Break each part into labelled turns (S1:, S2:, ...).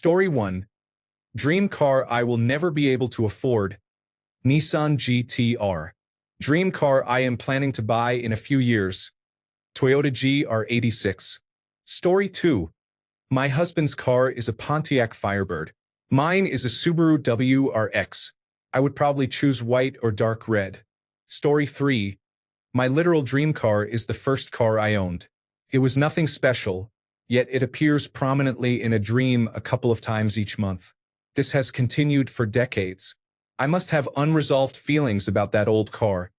S1: Story 1. Dream car I will never be able to afford. Nissan GT-R. Dream car I am planning to buy in a few years. Toyota GR86. Story 2. My husband's car is a Pontiac Firebird. Mine is a Subaru WRX. I would probably choose white or dark red. Story 3. My literal dream car is the first car I owned. It was nothing special, yet it appears prominently in a dream a couple of times each month. This has continued for decades. I must have unresolved feelings about that old car.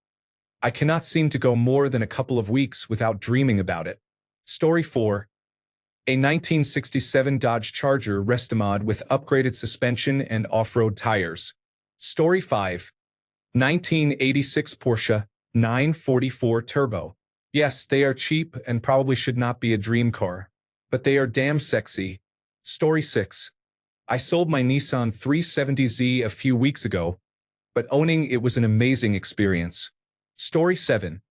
S1: I cannot seem to go more than a couple of weeks without dreaming about it. Story 4. A 1967 Dodge Charger Restomod with upgraded suspension and off-road tires. Story 5. 1986 Porsche 944 Turbo. Yes, they are cheap and probably should not be a dream car, but they are damn sexy. Story 6. I sold my Nissan 370Z a few weeks ago, but owning it was an amazing experience. Story 7.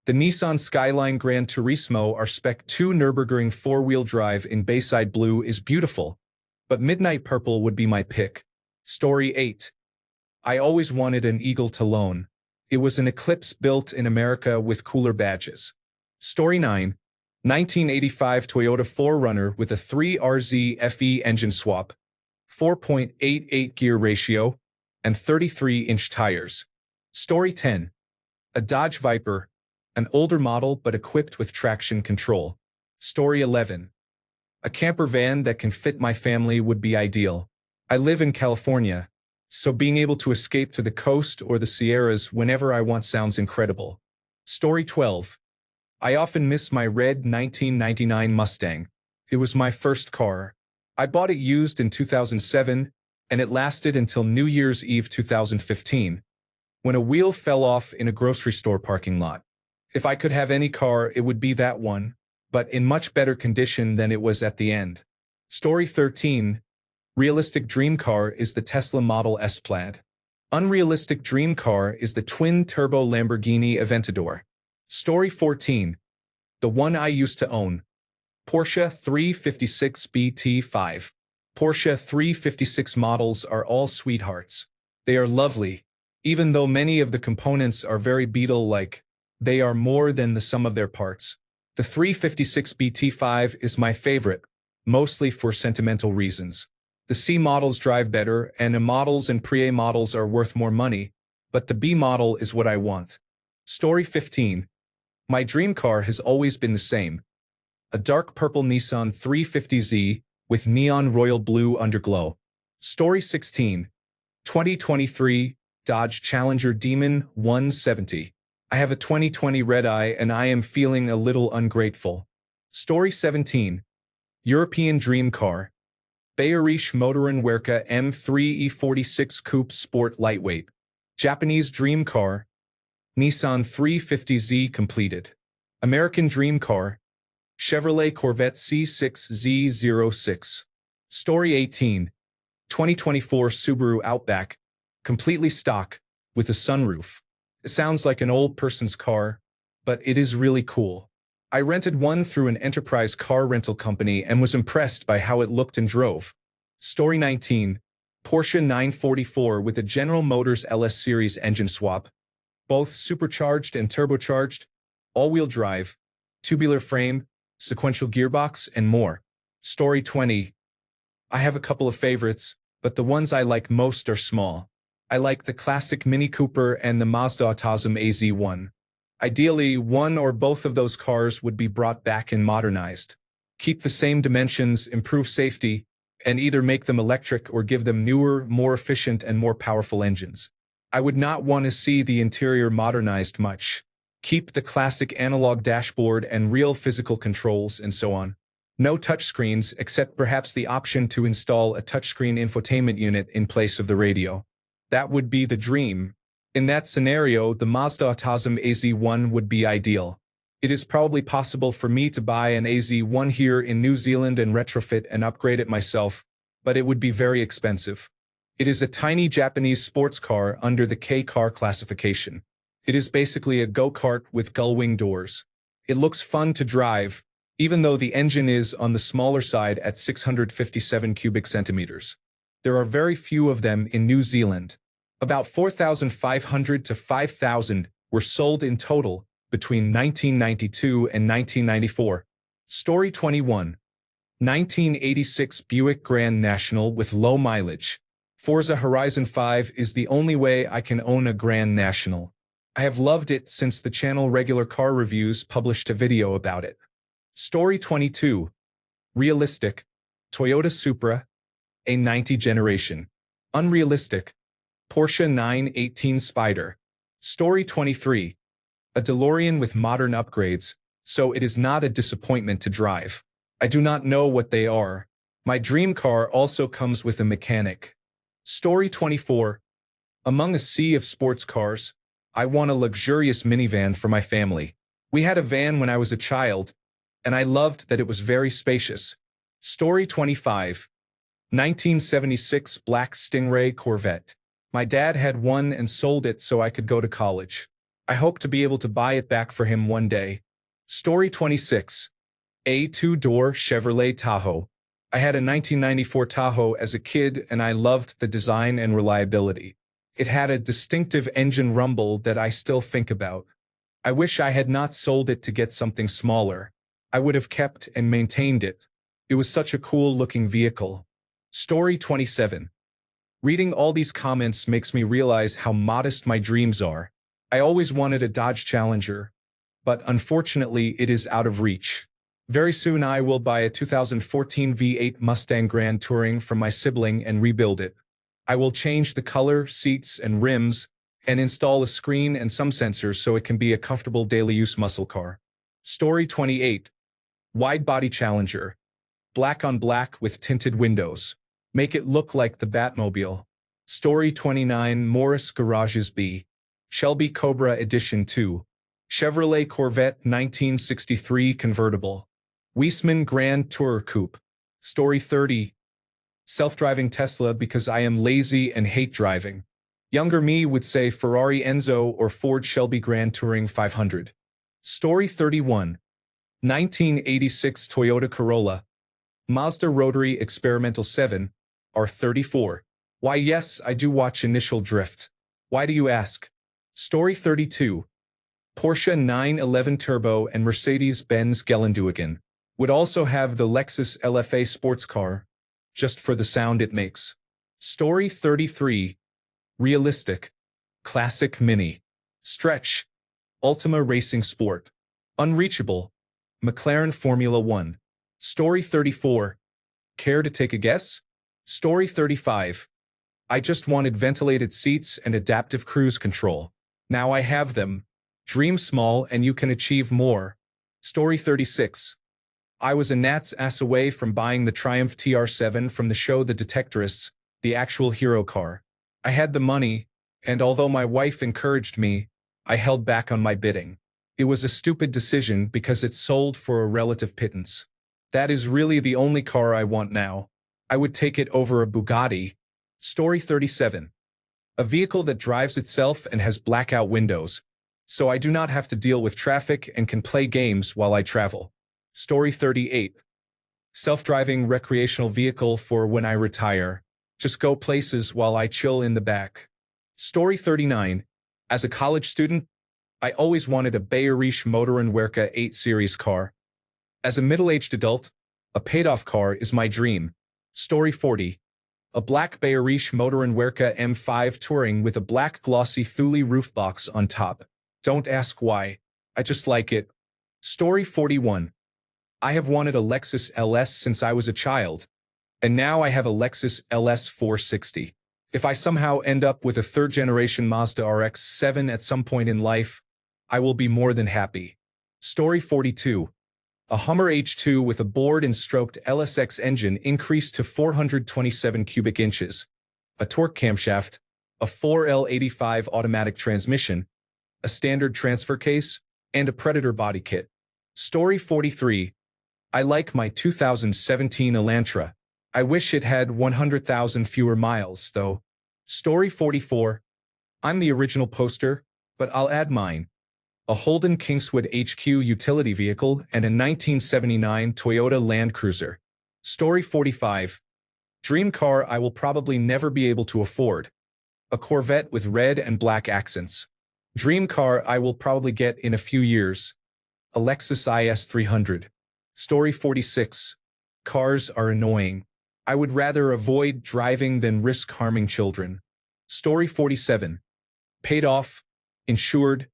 S1: The Nissan Skyline Gran Turismo R-Spec 2 Nürburgring 4-wheel drive in Bayside Blue is beautiful, but Midnight Purple would be my pick. Story 8. I always wanted an Eagle to loan. It was an Eclipse built in America with cooler badges. Story 9. 1985 Toyota 4Runner with a 3RZ FE engine swap, 4.88 gear ratio, and 33-inch tires. Story 10. A Dodge Viper, an older model but equipped with traction control. Story 11. A camper van that can fit my family would be ideal. I live in California, so being able to escape to the coast or the Sierras whenever I want sounds incredible. Story 12. I often miss my red 1999 Mustang. It was my first car. I bought it used in 2007, and it lasted until New Year's Eve 2015, when a wheel fell off in a grocery store parking lot. If I could have any car, it would be that one, but in much better condition than it was at the end. Story 13. Realistic dream car is the Tesla Model S Plaid. Unrealistic dream car is the twin-turbo Lamborghini Aventador. Story 14. The one I used to own. Porsche 356 BT5. Porsche 356 models are all sweethearts. They are lovely. Even though many of the components are very Beetle-like, they are more than the sum of their parts. The 356 BT5 is my favorite, mostly for sentimental reasons. The C models drive better, and A models and Pre-A models are worth more money, but the B model is what I want. Story 15. My dream car has always been the same. A dark purple Nissan 350Z with neon royal blue underglow. Story 16. 2023 Dodge Challenger Demon 170. I have a 2020 red eye and I am feeling a little ungrateful. Story 17. European dream car. Bayerische Motorenwerke M3 E46 Coupe Sport Lightweight. Japanese dream car. Nissan 350Z completed. American dream car. Chevrolet Corvette C6Z06. Story 18. 2024 Subaru Outback. Completely stock, with a sunroof. It sounds like an old person's car, but it is really cool. I rented one through an enterprise car rental company and was impressed by how it looked and drove. Story 19. Porsche 944 with a General Motors LS Series engine swap. Both supercharged and turbocharged, all-wheel drive, tubular frame, sequential gearbox, and more. Story 20. I have a couple of favorites, but the ones I like most are small. I like the classic Mini Cooper and the Mazda Autism AZ1. Ideally, one or both of those cars would be brought back and modernized. Keep the same dimensions, improve safety, and either make them electric or give them newer, more efficient, and more powerful engines. I would not want to see the interior modernized much. Keep the classic analog dashboard and real physical controls and so on. No touchscreens, except perhaps the option to install a touchscreen infotainment unit in place of the radio. That would be the dream. In that scenario, the Mazda Autism AZ1 would be ideal. It is probably possible for me to buy an AZ1 here in New Zealand and retrofit and upgrade it myself, but it would be very expensive. It is a tiny Japanese sports car under the K-car classification. It is basically a go-kart with gull-wing doors. It looks fun to drive, even though the engine is on the smaller side at 657 cubic centimeters. There are very few of them in New Zealand. About 4,500 to 5,000 were sold in total between 1992 and 1994. Story 21. 1986 Buick Grand National with low mileage. Forza Horizon 5 is the only way I can own a Grand National. I have loved it since the channel Regular Car Reviews published a video about it. Story 22. Realistic. Toyota Supra, a 90 generation. Unrealistic. Porsche 918 Spyder. Story 23. A DeLorean with modern upgrades, so it is not a disappointment to drive. I do not know what they are. My dream car also comes with a mechanic. Story 24. Among a sea of sports cars, I want a luxurious minivan for my family. We had a van when I was a child, and I loved that it was very spacious. Story 25. 1976 Black Stingray Corvette. My dad had one and sold it so I could go to college. I hope to be able to buy it back for him one day. Story 26. A two-door Chevrolet Tahoe. I had a 1994 Tahoe as a kid and I loved the design and reliability. It had a distinctive engine rumble that I still think about. I wish I had not sold it to get something smaller. I would have kept and maintained it. It was such a cool-looking vehicle. Story 27. Reading all these comments makes me realize how modest my dreams are. I always wanted a Dodge Challenger, but unfortunately it is out of reach. Very soon I will buy a 2014 V8 Mustang Grand Touring from my sibling and rebuild it. I will change the color, seats, and rims, and install a screen and some sensors so it can be a comfortable daily-use muscle car. Story 28. Wide-body Challenger. Black on black with tinted windows. Make it look like the Batmobile. Story 29. Morris Garages B. Shelby Cobra Edition 2. Chevrolet Corvette 1963 Convertible. Weissman Grand Tourer Coupe. Story 30. Self-driving Tesla because I am lazy and hate driving. Younger me would say Ferrari Enzo or Ford Shelby Grand Touring 500. Story 31. 1986 Toyota Corolla. Mazda Rotary Experimental 7, R34. Why yes, I do watch Initial Drift. Why do you ask? Story 32. Porsche 911 Turbo and Mercedes-Benz Geländewagen. Would also have the Lexus LFA sports car, just for the sound it makes. Story 33. Realistic. Classic Mini. Stretch. Ultima Racing Sport. Unreachable. McLaren Formula 1. Story 34. Care to take a guess? Story 35. I just wanted ventilated seats and adaptive cruise control. Now I have them. Dream small and you can achieve more. Story 36. I was a gnat's ass away from buying the Triumph TR7 from the show The Detectorists, the actual hero car. I had the money, and although my wife encouraged me, I held back on my bidding. It was a stupid decision because it sold for a relative pittance. That is really the only car I want now. I would take it over a Bugatti. Story 37. A vehicle that drives itself and has blackout windows, so I do not have to deal with traffic and can play games while I travel. Story 38. Self-driving recreational vehicle for when I retire. Just go places while I chill in the back. Story 39. As a college student, I always wanted a Bayerisch Motoren Werke 8 Series car. As a middle-aged adult, a paid-off car is my dream. Story 40. A black Bayerisch Motoren Werke M5 Touring with a black glossy Thule roof box on top. Don't ask why. I just like it. Story 41. I have wanted a Lexus LS since I was a child, and now I have a Lexus LS 460. If I somehow end up with a third-generation Mazda RX-7 at some point in life, I will be more than happy. Story 42. A Hummer H2 with a bored and stroked LSX engine increased to 427 cubic inches, a torque camshaft, a 4L85 automatic transmission, a standard transfer case, and a Predator body kit. Story 43. I like my 2017 Elantra. I wish it had 100,000 fewer miles, though. Story 44. I'm the original poster, but I'll add mine. a Holden Kingswood HQ utility vehicle, and a 1979 Toyota Land Cruiser. Story 45. Dream car I will probably never be able to afford. A Corvette with red and black accents. Dream car I will probably get in a few years. A Lexus IS 300. Story 46. Cars are annoying. I would rather avoid driving than risk harming children. Story 47. Paid off, insured,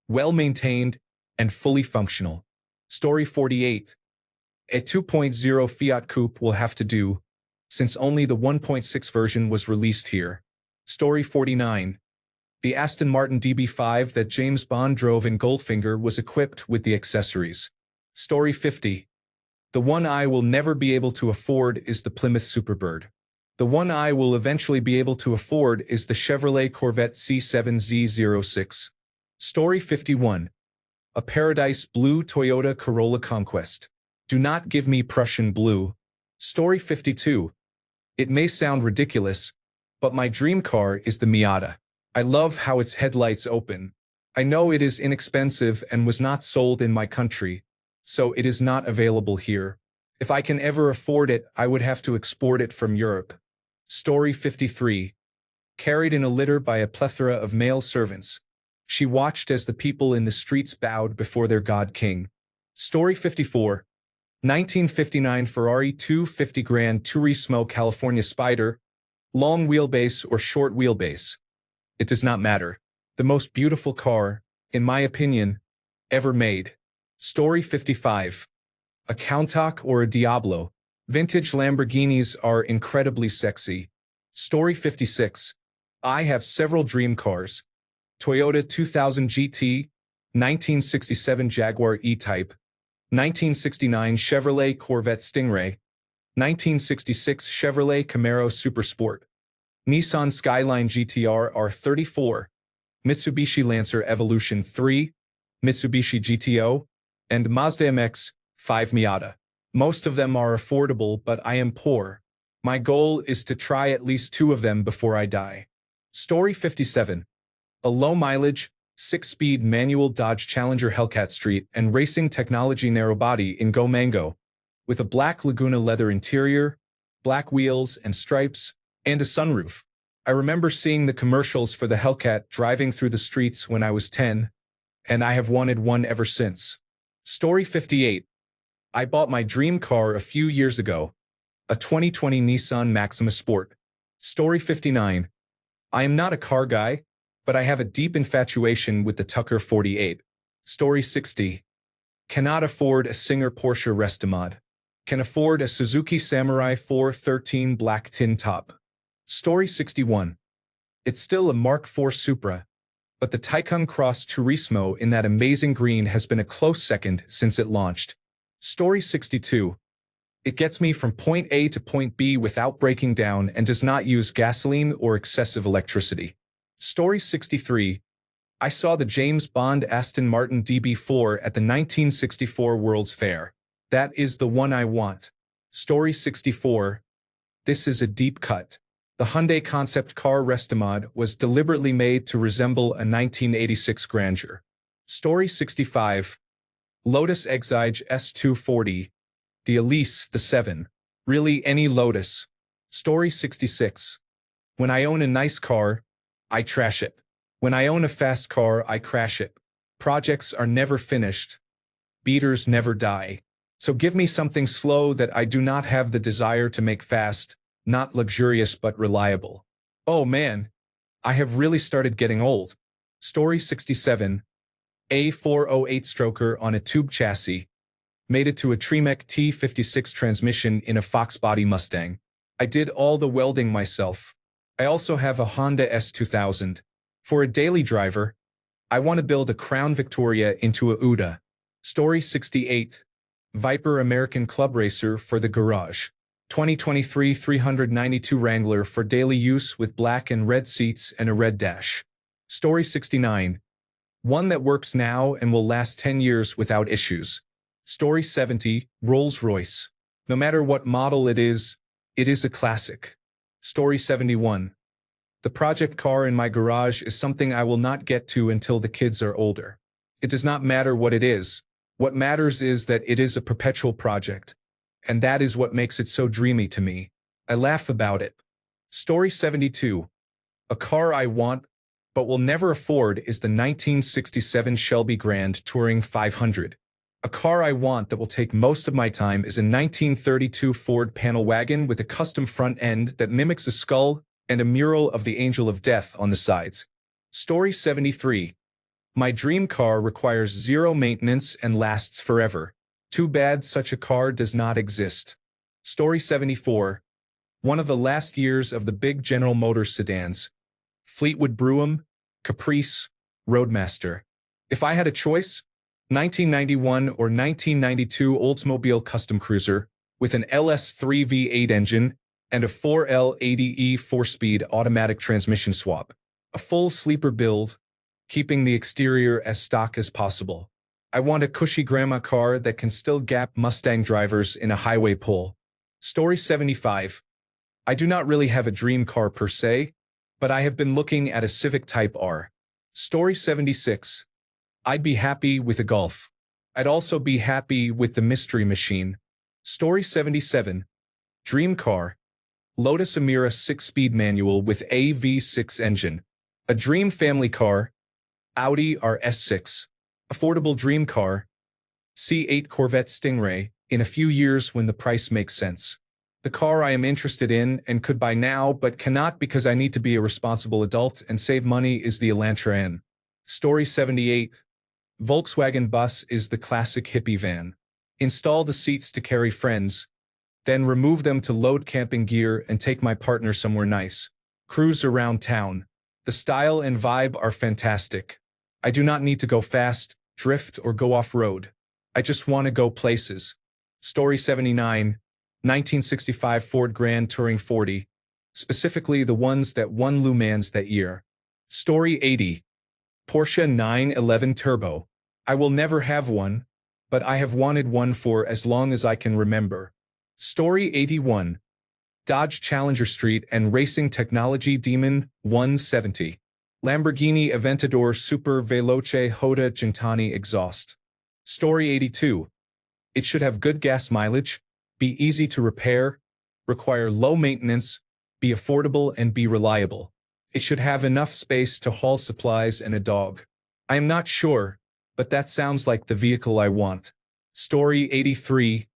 S1: well-maintained, and fully functional. Story 48. A 2.0 Fiat Coupe will have to do, since only the 1.6 version was released here. Story 49. The Aston Martin DB5 that James Bond drove in Goldfinger was equipped with the accessories. Story 50. The one I will never be able to afford is the Plymouth Superbird. The one I will eventually be able to afford is the Chevrolet Corvette C7Z06. Story 51. A Paradise Blue Toyota Corolla Conquest. Do not give me Prussian blue. Story 52. It may sound ridiculous, but my dream car is the Miata. I love how its headlights open. I know it is inexpensive and was not sold in my country, so it is not available here. If I can ever afford it, I would have to export it from Europe. Story 53. Carried in a litter by a plethora of male servants, she watched as the people in the streets bowed before their god king. Story 54. 1959 Ferrari 250 Gran Turismo California Spider, long wheelbase or short wheelbase. It does not matter. The most beautiful car, in my opinion, ever made. Story 55. A Countach or a Diablo. Vintage Lamborghinis are incredibly sexy. Story 56. I have several dream cars. Toyota 2000 GT, 1967 Jaguar E-Type, 1969 Chevrolet Corvette Stingray, 1966 Chevrolet Camaro Supersport, Nissan Skyline GTR R34, Mitsubishi Lancer Evolution 3, Mitsubishi GTO, and Mazda MX-5 Miata. Most of them are affordable, but I am poor. My goal is to try at least 2 of them before I die. Story 57. A low-mileage, 6-speed manual Dodge Challenger Hellcat Street and Racing Technology narrow-body in Go Mango, with a black Laguna leather interior, black wheels and stripes, and a sunroof. I remember seeing the commercials for the Hellcat driving through the streets when I was 10, and I have wanted one ever since. Story 58. I bought my dream car a few years ago, a 2020 Nissan Maxima Sport. Story 59. I am not a car guy, but I have a deep infatuation with the Tucker 48. Story 60. Cannot afford a Singer Porsche Restomod. Can afford a Suzuki Samurai 413 black tin top. Story 61. It's still a Mark IV Supra, but the Taycan Cross Turismo in that amazing green has been a close second since it launched. Story 62. It gets me from point A to point B without breaking down and does not use gasoline or excessive electricity. Story 63. I saw the James Bond Aston Martin DB4 at the 1964 World's Fair. That is the one I want. Story 64. This is a deep cut. The Hyundai concept car Restomod was deliberately made to resemble a 1986 Grandeur. Story 65. Lotus Exige S240. The Elise, the 7. Really any Lotus. Story 66. When I own a nice car, I trash it. When I own a fast car, I crash it. Projects are never finished. Beaters never die. So give me something slow that I do not have the desire to make fast, not luxurious but reliable. Oh man, I have really started getting old. Story 67. A 408 stroker on a tube chassis. Made it to a Tremec T56 transmission in a Fox body Mustang. I did all the welding myself. I also have a Honda S2000. For a daily driver, I want to build a Crown Victoria into a Uda. Story 68. Viper American Club Racer for the garage. 2023 392 Wrangler for daily use with black and red seats and a red dash. Story 69. One that works now and will last 10 years without issues. Story 70. Rolls-Royce. No matter what model it is a classic. Story 71. The project car in my garage is something I will not get to until the kids are older. It does not matter what it is. What matters is that it is a perpetual project. And that is what makes it so dreamy to me. I laugh about it. Story 72. A car I want, but will never afford is the 1967 Shelby Grand Touring 500. A car I want that will take most of my time is a 1932 Ford panel wagon with a custom front end that mimics a skull and a mural of the Angel of Death on the sides. Story 73. My dream car requires zero maintenance and lasts forever. Too bad such a car does not exist. Story 74. One of the last years of the big General Motors sedans. Fleetwood Brougham, Caprice, Roadmaster. If I had a choice, 1991 or 1992 Oldsmobile Custom Cruiser with an LS3 V8 engine and a 4L80E 4-speed automatic transmission swap. A full sleeper build, keeping the exterior as stock as possible. I want a cushy grandma car that can still gap Mustang drivers in a highway pull. Story 75. I do not really have a dream car per se, but I have been looking at a Civic Type R. Story 76. I'd be happy with a Golf. I'd also be happy with the Mystery Machine. Story 77. Dream car. Lotus Emira 6-speed manual with a V6 engine. A dream family car. Audi RS6. Affordable dream car. C8 Corvette Stingray, in a few years when the price makes sense. The car I am interested in and could buy now but cannot because I need to be a responsible adult and save money is the Elantra N. Story 78. Volkswagen Bus is the classic hippie van. Install the seats to carry friends, then remove them to load camping gear and take my partner somewhere nice. Cruise around town. The style and vibe are fantastic. I do not need to go fast, drift, or go off-road. I just want to go places. Story 79. 1965 Ford Grand Touring 40. Specifically the ones that won Le Mans that year. Story 80. Porsche 911 Turbo. I will never have one, but I have wanted one for as long as I can remember. Story 81. Dodge Challenger Street and Racing Technology Demon 170. Lamborghini Aventador Super Veloce Hoda Gentani exhaust. Story 82. It should have good gas mileage, be easy to repair, require low maintenance, be affordable and be reliable. It should have enough space to haul supplies and a dog. I am not sure, but that sounds like the vehicle I want. Story 83.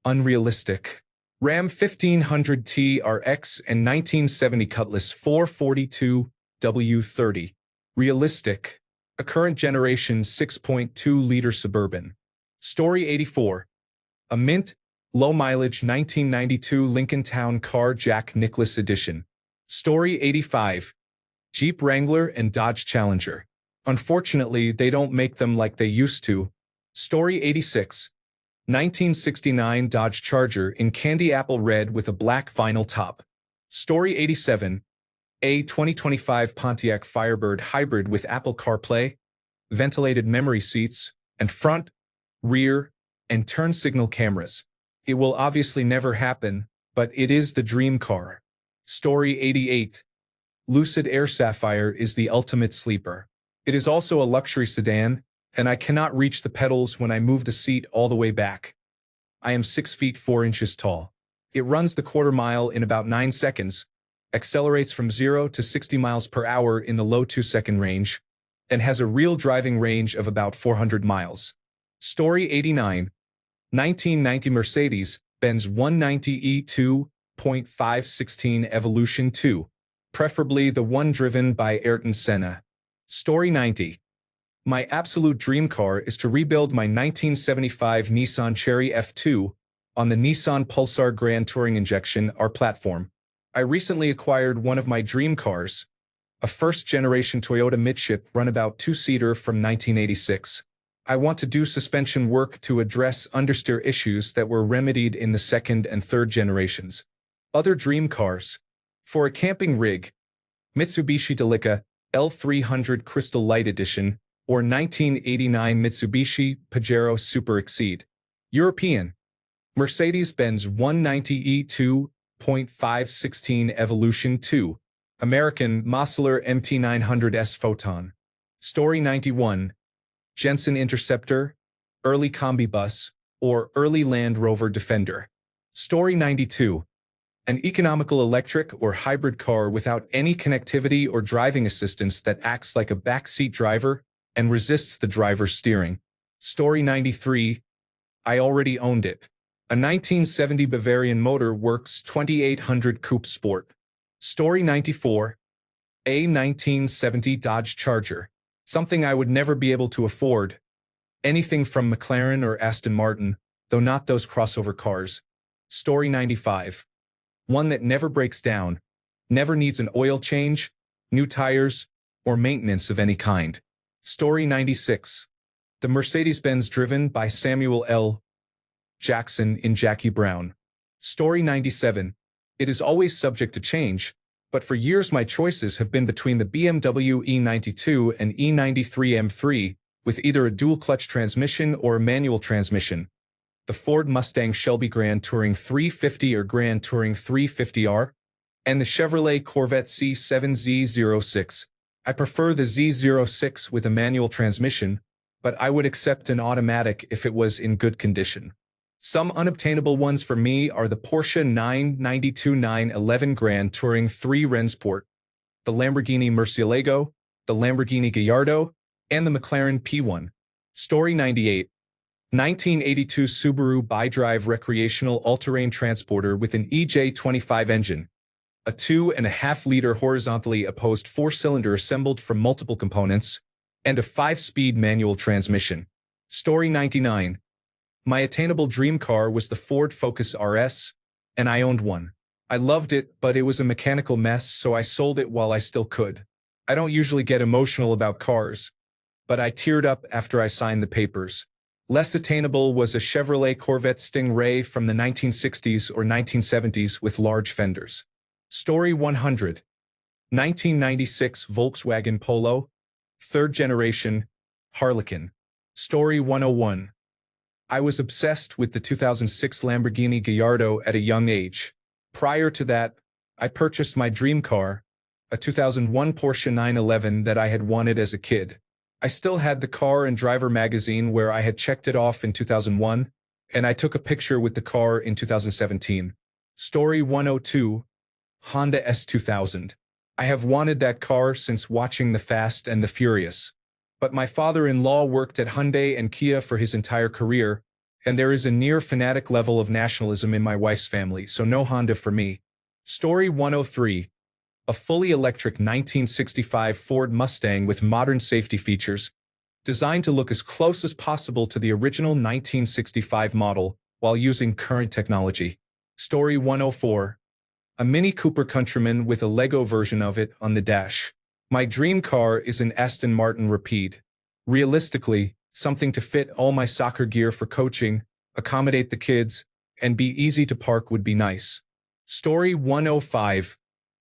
S1: Unrealistic. Ram 1500 TRX and 1970 Cutlass 442 W30. Realistic. A current generation 6.2-liter Suburban. Story 84. A mint, low-mileage 1992 Lincoln Town Car Jack Nicklaus Edition. Story 85. Jeep Wrangler and Dodge Challenger. Unfortunately, they don't make them like they used to. Story 86. 1969 Dodge Charger in candy apple red with a black vinyl top. Story 87. A 2025 Pontiac Firebird Hybrid with Apple CarPlay, ventilated memory seats, and front, rear, and turn signal cameras. It will obviously never happen, but it is the dream car. Story 88. Lucid Air Sapphire is the ultimate sleeper. It is also a luxury sedan, and I cannot reach the pedals when I move the seat all the way back. I am 6 feet 4 inches tall. It runs the quarter mile in about 9 seconds, accelerates from 0 to 60 miles per hour in the low 2-second range, and has a real driving range of about 400 miles. Story 89. 1990 Mercedes-Benz 190 E2.516 Evolution 2. Preferably the one driven by Ayrton Senna. Story 90. My absolute dream car is to rebuild my 1975 Nissan Cherry F2 on the Nissan Pulsar Grand Touring Injection R platform. I recently acquired one of my dream cars, a first-generation Toyota midship runabout 2-seater from 1986. I want to do suspension work to address understeer issues that were remedied in the second and third generations. Other dream cars. For a camping rig, Mitsubishi Delica L300 Crystal Light Edition or 1989 Mitsubishi Pajero Super Exceed. European. Mercedes-Benz 190 E2.516 Evolution 2. American Mossler MT900S Photon. Story 91. Jensen Interceptor, early Combi Bus, or early Land Rover Defender. Story 92. An economical electric or hybrid car without any connectivity or driving assistance that acts like a backseat driver and resists the driver's steering. Story 93. I already owned it. A 1970 Bavarian Motor Works 2800 Coupe Sport. Story 94. A 1970 Dodge Charger. Something I would never be able to afford. Anything from McLaren or Aston Martin, though not those crossover cars. Story 95. One that never breaks down, never needs an oil change, new tires, or maintenance of any kind. Story 96. The Mercedes-Benz driven by Samuel L. Jackson in Jackie Brown. Story 97. It is always subject to change, but for years my choices have been between the BMW E92 and E93 M3, with either a dual-clutch transmission or a manual transmission, the Ford Mustang Shelby Grand Touring 350 or Grand Touring 350R, and the Chevrolet Corvette C7Z06. I prefer the Z06 with a manual transmission, but I would accept an automatic if it was in good condition. Some unobtainable ones for me are the Porsche 992 911 Grand Touring 3 Rennsport, the Lamborghini Murcielago, the Lamborghini Gallardo, and the McLaren P1. Story 98. 1982 Subaru bi-drive recreational all-terrain transporter with an EJ25 engine, a 2.5-liter horizontally opposed 4-cylinder assembled from multiple components, and a 5-speed manual transmission. Story 99. My attainable dream car was the Ford Focus RS, and I owned one. I loved it, but it was a mechanical mess, so I sold it while I still could. I don't usually get emotional about cars, but I teared up after I signed the papers. Less attainable was a Chevrolet Corvette Stingray from the 1960s or 1970s with large fenders. Story 100. 1996 Volkswagen Polo, 3rd generation, Harlequin. Story 101. I was obsessed with the 2006 Lamborghini Gallardo at a young age. Prior to that, I purchased my dream car, a 2001 Porsche 911 that I had wanted as a kid. I still had the car and driver magazine where I had checked it off in 2001, and I took a picture with the car in 2017. Story 102. Honda S2000. I have wanted that car since watching The Fast and the Furious. But my father-in-law worked at Hyundai and Kia for his entire career, and there is a near-fanatic level of nationalism in my wife's family, so no Honda for me. Story 103. A fully electric 1965 Ford Mustang with modern safety features, designed to look as close as possible to the original 1965 model while using current technology. Story 104. A Mini Cooper Countryman with a Lego version of it on the dash. My dream car is an Aston Martin Rapide. Realistically, something to fit all my soccer gear for coaching, accommodate the kids, and be easy to park would be nice. Story 105.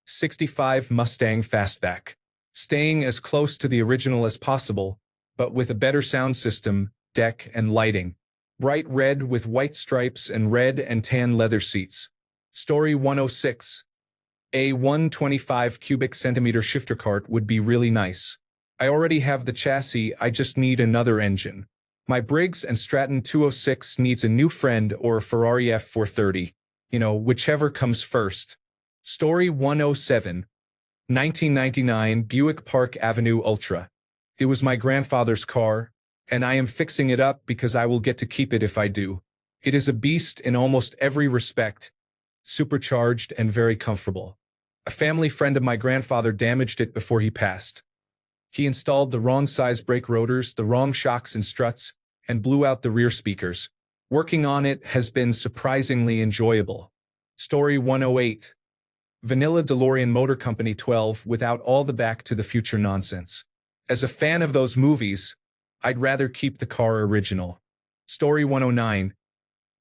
S1: 65 Mustang Fastback. Staying as close to the original as possible, but with a better sound system, deck, and lighting. Bright red with white stripes and red and tan leather seats. Story 106. A 125 cubic centimeter shifter cart would be really nice. I already have the chassis, I just need another engine. My Briggs & Stratton 206 needs a new friend or a Ferrari F430. Whichever comes first. Story 107. 1999 Buick Park Avenue Ultra. It was my grandfather's car, and I am fixing it up because I will get to keep it if I do. It is a beast in almost every respect, supercharged and very comfortable. A family friend of my grandfather damaged it before he passed. He installed the wrong size brake rotors, the wrong shocks and struts, and blew out the rear speakers. Working on it has been surprisingly enjoyable. Story 108. Vanilla DeLorean Motor Company 12 without all the Back to the Future nonsense. As a fan of those movies, I'd rather keep the car original. Story 109.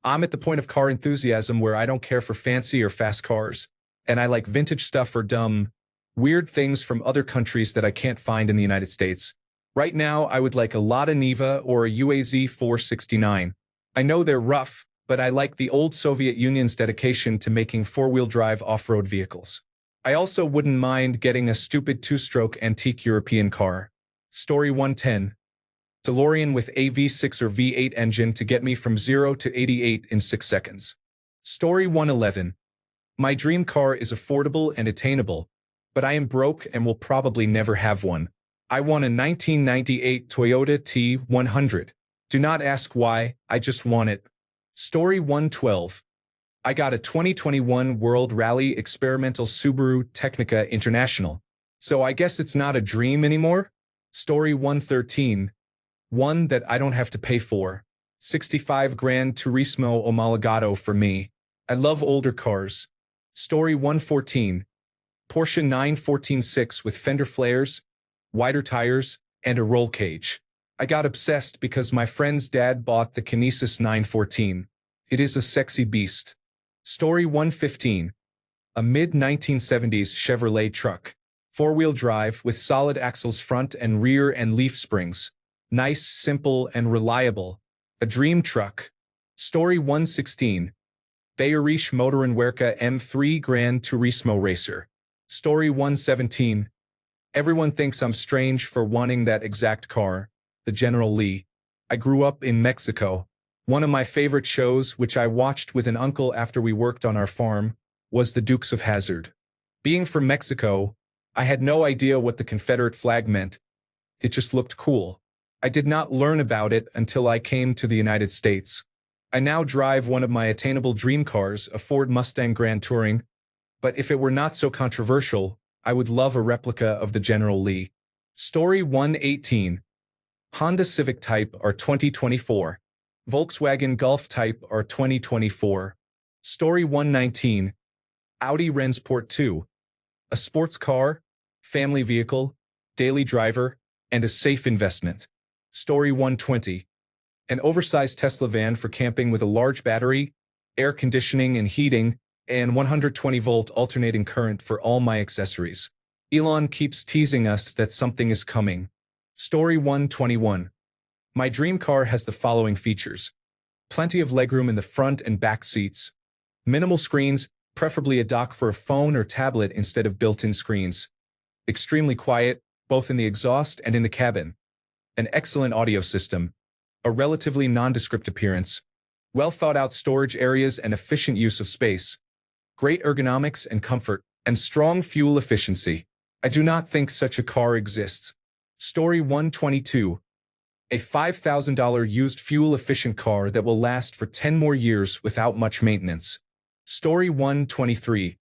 S1: I'm at the point of car enthusiasm where I don't care for fancy or fast cars, and I like vintage stuff or dumb, weird things from other countries that I can't find in the United States. Right now, I would like a Lada Niva or a UAZ 469. I know they're rough, but I like the old Soviet Union's dedication to making four-wheel drive off-road vehicles. I also wouldn't mind getting a stupid two-stroke antique European car. Story 110. DeLorean with a V6 or V8 engine to get me from 0 to 88 in 6 seconds. Story 111. My dream car is affordable and attainable, but I am broke and will probably never have one. I want a 1998 Toyota T100. Do not ask why, I just want it. Story 112. I got a 2021 World Rally Experimental Subaru Technica International. So I guess it's not a dream anymore? Story 113. One that I don't have to pay for. 65 Gran Turismo Omologado for me. I love older cars. Story 114. Porsche 914-6 with fender flares, wider tires, and a roll cage. I got obsessed because my friend's dad bought the Kinesis 914. It is a sexy beast. Story 115. A mid-1970s Chevrolet truck. Four-wheel drive with solid axles front and rear and leaf springs. Nice, simple, and reliable. A dream truck. Story 116. Bayerisch Motorenwerke M3 Gran Turismo Racer. Story 117. Everyone thinks I'm strange for wanting that exact car. The General Lee. I grew up in Mexico. One of my favorite shows, which I watched with an uncle after we worked on our farm, was The Dukes of Hazzard. Being from Mexico, I had no idea what the Confederate flag meant. It just looked cool. I did not learn about it until I came to the United States. I now drive one of my attainable dream cars, a Ford Mustang Grand Touring, but if it were not so controversial, I would love a replica of the General Lee. Story 118. Honda Civic Type R 2024. Volkswagen Golf Type R 2024. Story 119. Audi Rennsport 2. A sports car, family vehicle, daily driver, and a safe investment. Story 120. An oversized Tesla van for camping with a large battery, air conditioning and heating, and 120-volt alternating current for all my accessories. Elon keeps teasing us that something is coming. Story 121. My dream car has the following features. Plenty of legroom in the front and back seats. Minimal screens, preferably a dock for a phone or tablet instead of built-in screens. Extremely quiet, both in the exhaust and in the cabin. An excellent audio system. A relatively nondescript appearance. Well-thought-out storage areas and efficient use of space. Great ergonomics and comfort, and strong fuel efficiency. I do not think such a car exists. Story 122. A $5,000 used fuel-efficient car that will last for 10 more years without much maintenance. Story 123.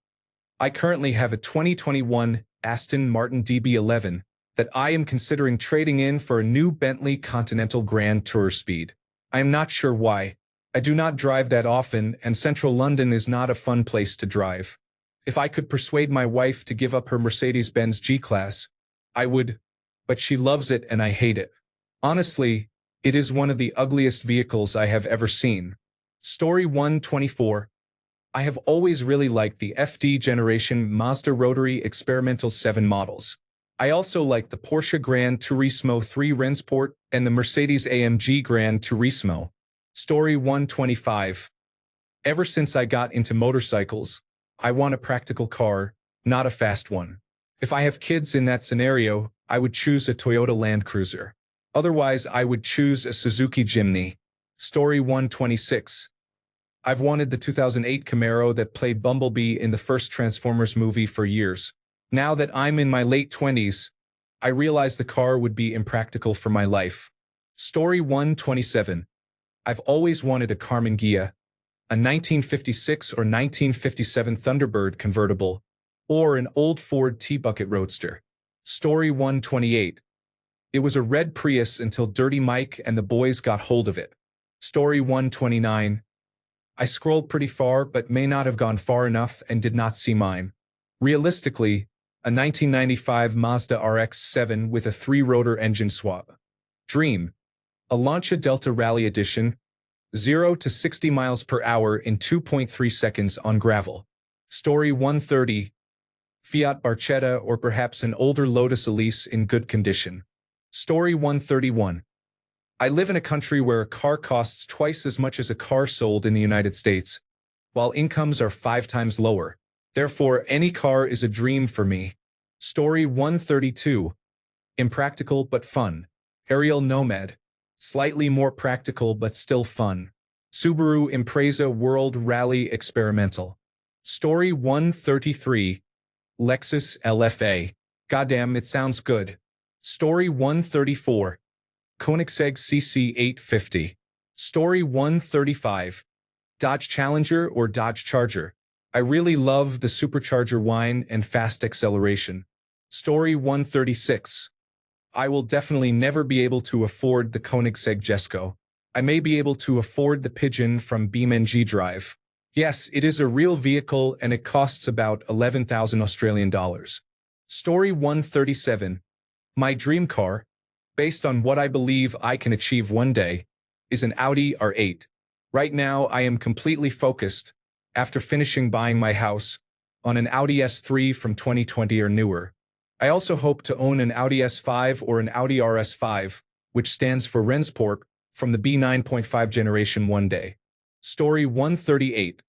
S1: I currently have a 2021 Aston Martin DB11 that I am considering trading in for a new Bentley Continental Grand Tourer Speed. I am not sure why. I do not drive that often, and central London is not a fun place to drive. If I could persuade my wife to give up her Mercedes-Benz G-Class, I would, but she loves it and I hate it. Honestly, it is one of the ugliest vehicles I have ever seen. Story 124. I have always really liked the FD generation Mazda rotary experimental 7 models. I also like the Porsche Gran Turismo 3 Rennsport and the Mercedes-AMG Gran Turismo. Story 125. Ever since I got into motorcycles, I want a practical car, not a fast one. If I have kids in that scenario, I would choose a Toyota Land Cruiser. Otherwise, I would choose a Suzuki Jimny. Story 126. I've wanted the 2008 Camaro that played Bumblebee in the first Transformers movie for years. Now that I'm in my late 20s, I realize the car would be impractical for my life. Story 127. I've always wanted a Karmann Ghia, a 1956 or 1957 Thunderbird convertible, or an old Ford T-Bucket Roadster. Story 128. It was a red Prius until Dirty Mike and the boys got hold of it. Story 129. I scrolled pretty far but may not have gone far enough and did not see mine. Realistically, a 1995 Mazda RX-7 with a 3-rotor engine swap. Dream. A Lancia Delta Rally Edition, 0 to 60 miles per hour in 2.3 seconds on gravel. Story 130. Fiat Barchetta or perhaps an older Lotus Elise in good condition. Story 131. I live in a country where a car costs twice as much as a car sold in the United States, while incomes are 5 times lower. Therefore, any car is a dream for me. Story 132. Impractical but fun. Aerial Nomad. Slightly more practical but still fun. Subaru Impreza World Rally Experimental. Story 133. Lexus LFA. Goddamn, it sounds good. Story 134. Koenigsegg CC850. Story 135. Dodge Challenger or Dodge Charger. I really love the supercharger whine and fast acceleration. Story 136. I will definitely never be able to afford the Koenigsegg Jesko. I may be able to afford the Pigeon from BeamNG Drive. Yes, it is a real vehicle and it costs about 11,000 Australian dollars. Story 137. My dream car, based on what I believe I can achieve one day, is an Audi R8. Right now, I am completely focused, after finishing buying my house, on an Audi S3 from 2020 or newer. I also hope to own an Audi S5 or an Audi RS5, which stands for Rensport, from the B9.5 generation one day. Story 138.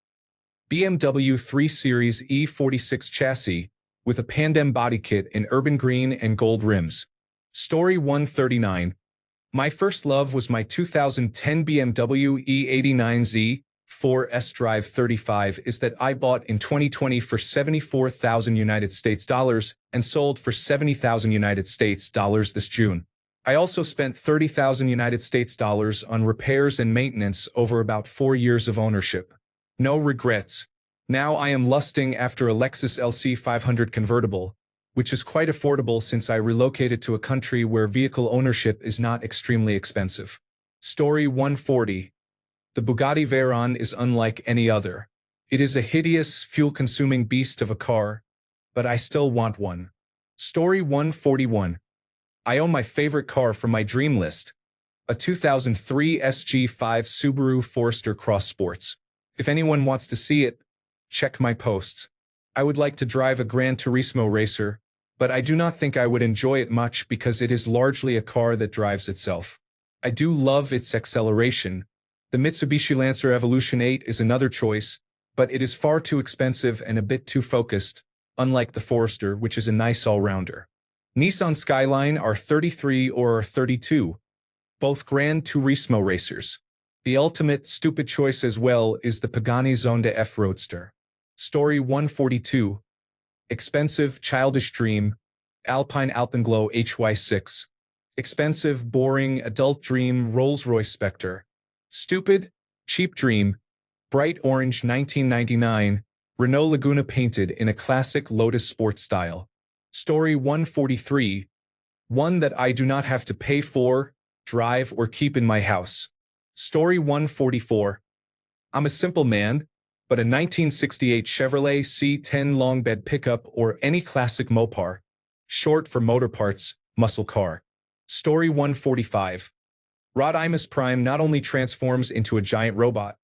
S1: BMW 3 Series E46 chassis, with a Pandem body kit in urban green and gold rims. Story 139. My first love was my 2010 BMW E89Z 4S Drive 35 is that I bought in 2020 for 74,000 United States dollars and sold for 70,000 United States dollars this June. I also spent 30,000 United States dollars on repairs and maintenance over about 4 years of ownership. No regrets. Now I am lusting after a Lexus LC 500 convertible, which is quite affordable since I relocated to a country where vehicle ownership is not extremely expensive. Story 140. The Bugatti Veyron is unlike any other. It is a hideous, fuel-consuming beast of a car, but I still want one. Story 141. I own my favorite car from my dream list, a 2003 SG5 Subaru Forester Cross Sports. If anyone wants to see it, check my posts. I would like to drive a Gran Turismo racer, but I do not think I would enjoy it much because it is largely a car that drives itself. I do love its acceleration. The Mitsubishi Lancer Evolution 8 is another choice, but it is far too expensive and a bit too focused, unlike the Forester, which is a nice all-rounder. Nissan Skyline R33 or R32, both Gran Turismo racers. The ultimate stupid choice as well is the Pagani Zonda F Roadster. Story 142. Expensive, childish dream, Alpine Alpenglow HY6. Expensive, boring, adult dream, Rolls-Royce Spectre. Stupid, cheap dream, bright orange 1999, Renault Laguna painted in a classic Lotus Sport style. Story 143. One that I do not have to pay for, drive, or keep in my house. Story 144. I'm a simple man, but a 1968 Chevrolet C10 long bed pickup or any classic Mopar, short for motor parts, muscle car. Story 145. Rodimus Prime not only transforms into a giant robot,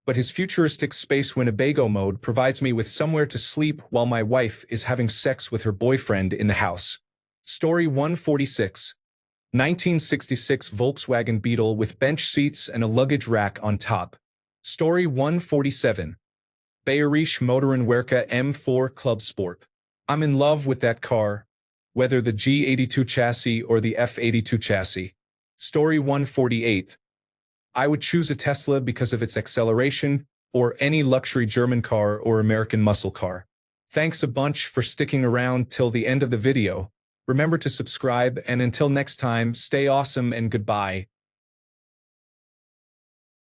S1: but his futuristic space Winnebago mode provides me with somewhere to sleep while my wife is having sex with her boyfriend in the house. Story 146. 1966 Volkswagen Beetle with bench seats and a luggage rack on top. Story 147. Bayerische Motoren Werke M4 Club Sport. I'm in love with that car, whether the G82 chassis or the F82 chassis. Story 148. I would choose a Tesla because of its acceleration, or any luxury German car or American muscle car. Thanks a bunch for sticking around till the end of the video. Remember to subscribe, and until next time, stay awesome and goodbye.